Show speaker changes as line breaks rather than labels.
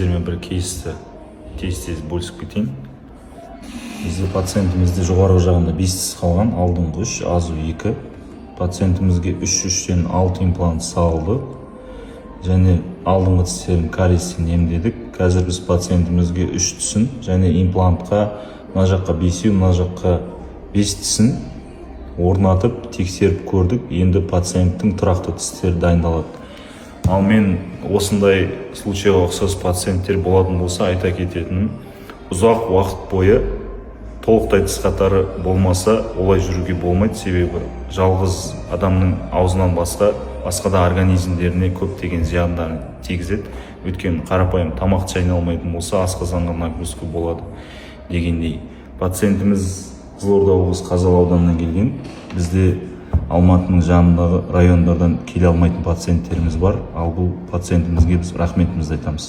сіздермен бір кейсті тез бөлісіп кетейін. Бізде пациентімізде жоғарғы жағында 5 тіс қалған, алдыңғы 3, азу 2. Пациентімізге 3-3-тен 6 имплант салды. Және алдыңғы тістерін кариестен емдедік. Қазір біз пациентімізге 3 тісін және имплантқа мына жаққа 5, мына жаққа 5 тісін орнатып тексеріп көрдік. Енді пациенттің тұрақты тістері дайындалады. Ал мен осындай случайға ұқсас пациенттер болатын болса айта кететінім, ұзақ уақыт бойы толықтай тіс қатары болмаса олай жүруге болмайды, себебі жалғыз адамның аузынан басқа да организмдеріне көптеген зияндарын тигізеді. Өйткені қарапайым тамақ шайналмайтын болса асқазанға нагрузка болады дегендей. Пациентіміз Қызылорда облысы Қазалы ауданынан келген. Бізде Алматының жанындағы райондардан келе алмайтын пациенттеріміз бар. Ал бұл пациентімізге біз рахметімізді айтамыз.